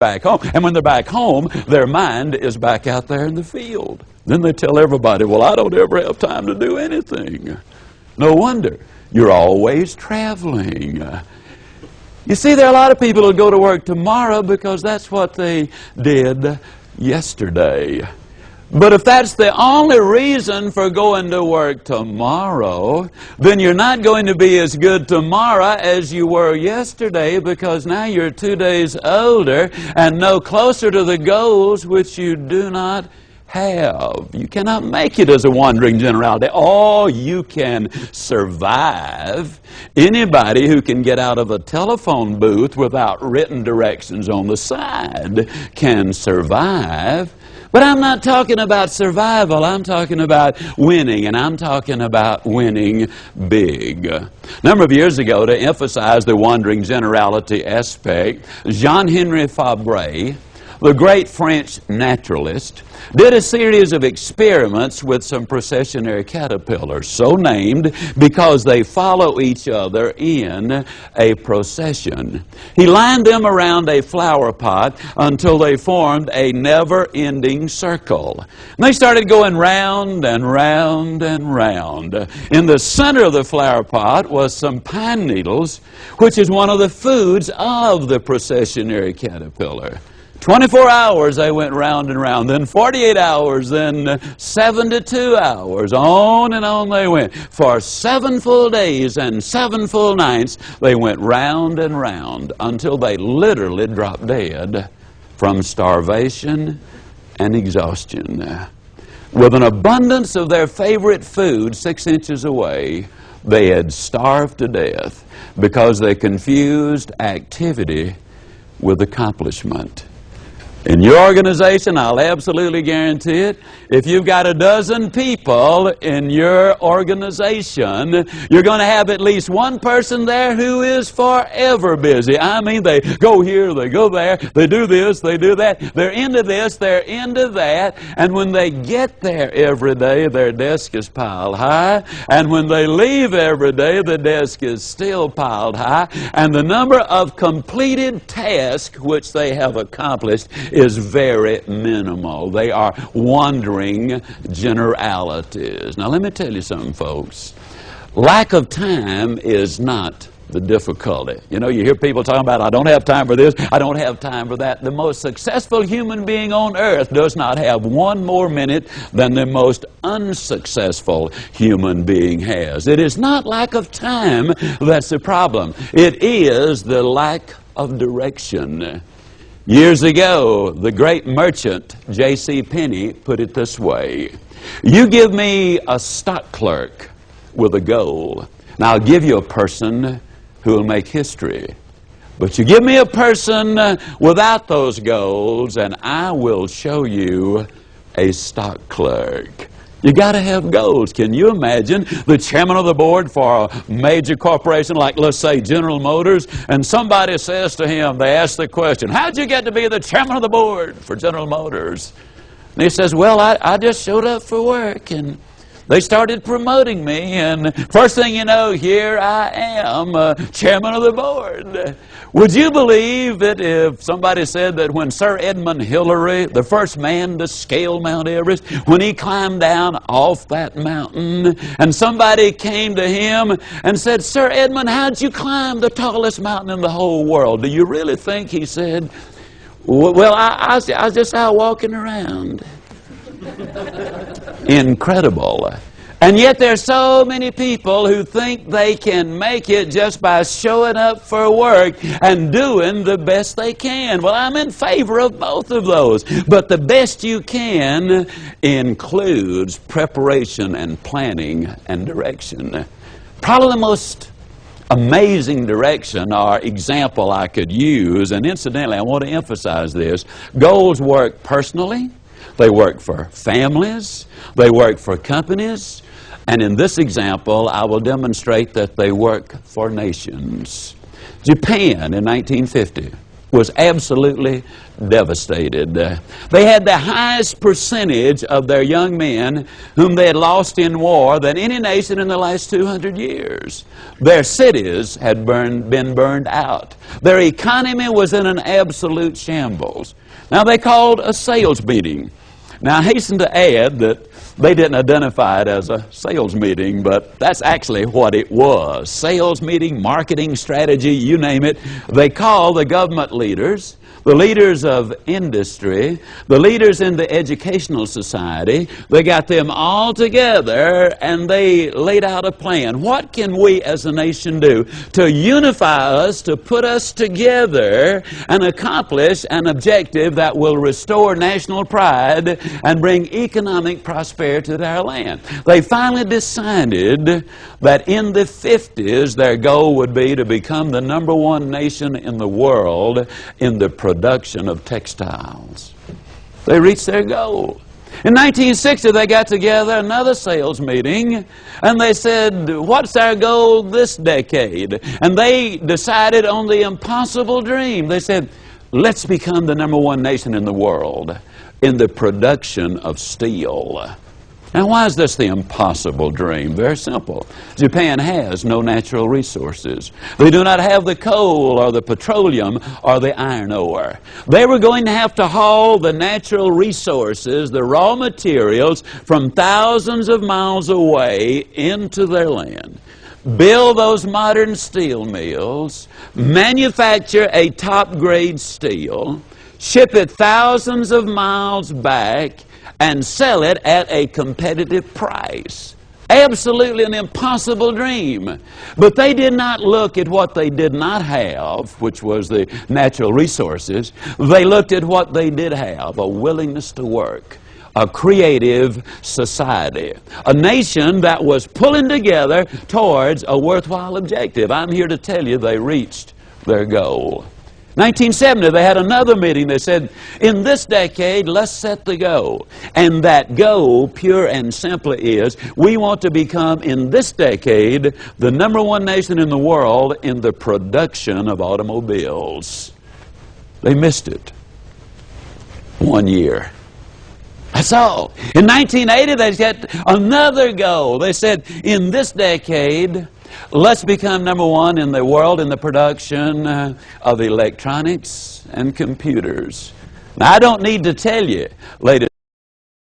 back home. And when they're back home, their mind is back out there in the field. Then they tell everybody, well, I don't ever have time to do anything. No wonder. You're always traveling. You see, there are a lot of people who go to work tomorrow because that's what they did yesterday. But if that's the only reason for going to work tomorrow, then you're not going to be as good tomorrow as you were yesterday, because now you're 2 days older and no closer to the goals which you do not have. You cannot make it as a wandering generality. Oh, you can survive. Anybody who can get out of a telephone booth without written directions on the side can survive. But I'm not talking about survival. I'm talking about winning, and I'm talking about winning big. A number of years ago, to emphasize the wandering generality aspect, Jean-Henri Fabre, the great French naturalist, did a series of experiments with some processionary caterpillars, so named because they follow each other in a procession. He lined them around a flower pot until they formed a never-ending circle. And they started going round and round and round. In the center of the flower pot was some pine needles, which is one of the foods of the processionary caterpillar. 24 hours they went round and round, then 48 hours, then 72 hours. On and on they went. For 7 full days and 7 full nights, they went round and round until they literally dropped dead from starvation and exhaustion. With an abundance of their favorite food 6 inches away, they had starved to death because they confused activity with accomplishment. In your organization, I'll absolutely guarantee it, if you've got a dozen people in your organization, you're going to have at least one person there who is forever busy. I mean, they go here, they go there, they do this, they do that. They're into this, they're into that. And when they get there every day, their desk is piled high. And when they leave every day, the desk is still piled high. And the number of completed tasks which they have accomplished is very minimal. They are wandering generalities. Now let me tell you something, folks. Lack of time is not the difficulty. You know, you hear people talking about, I don't have time for this, I don't have time for that. The most successful human being on earth does not have one more minute than the most unsuccessful human being has. It is not lack of time that's the problem. It is the lack of direction. Years ago, the great merchant J.C. Penney put it this way: you give me a stock clerk with a goal, and I'll give you a person who will make history. But you give me a person without those goals, and I will show you a stock clerk. You got to have goals. Can you imagine the chairman of the board for a major corporation like, let's say, General Motors, and somebody says to him, they ask the question, how'd you get to be the chairman of the board for General Motors? And he says, well, I just showed up for work, and they started promoting me, and first thing you know, here I am, chairman of the board. Would you believe it if somebody said that when Sir Edmund Hillary, the first man to scale Mount Everest, when he climbed down off that mountain, and somebody came to him and said, Sir Edmund, how'd you climb the tallest mountain in the whole world? Do you really think, he said, well, I was just out walking around. Incredible. And yet there's so many people who think they can make it just by showing up for work and doing the best they can. Well, I'm in favor of both of those. But the best you can includes preparation and planning and direction. Probably the most amazing direction or example I could use, and incidentally, I want to emphasize this, goals work personally, they work for families, they work for companies, and in this example, I will demonstrate that they work for nations. Japan in 1950 was absolutely devastated. They had the highest percentage of their young men whom they had lost in war than any nation in the last 200 years. Their cities had been burned out. Their economy was in an absolute shambles. Now they called a sales meeting. Now I hasten to add that they didn't identify it as a sales meeting, but that's actually what it was. Sales meeting, marketing strategy, you name it. They called the government leaders, the leaders of industry, the leaders in the educational society. They got them all together and they laid out a plan. What can we as a nation do to unify us, to put us together and accomplish an objective that will restore national pride and bring economic prosperity to our land? They finally decided that in the 50s their goal would be to become the #1 nation in the world in the production of textiles. They reached their goal. In 1960 they got together, another sales meeting, and they said, what's our goal this decade? And they decided on the impossible dream. They said, let's become the #1 nation in the world in the production of steel. Now, why is this the impossible dream? Very simple. Japan has no natural resources. They do not have the coal or the petroleum or the iron ore. They were going to have to haul the natural resources, the raw materials, from thousands of miles away into their land. Build those modern steel mills, manufacture a top-grade steel, ship it thousands of miles back, and sell it at a competitive price. Absolutely an impossible dream. But they did not look at what they did not have, which was the natural resources. They looked at what they did have, a willingness to work, a creative society, a nation that was pulling together towards a worthwhile objective. I'm here to tell you they reached their goal. 1970, they had another meeting. They said, in this decade, let's set the goal. And that goal, pure and simple, is we want to become, in this decade, the #1 nation in the world in the production of automobiles. They missed it. 1 year. That's all. In 1980, they set another goal. They said, in this decade, let's become #1 in the world in the production of electronics and computers. Now, I don't need to tell you, ladies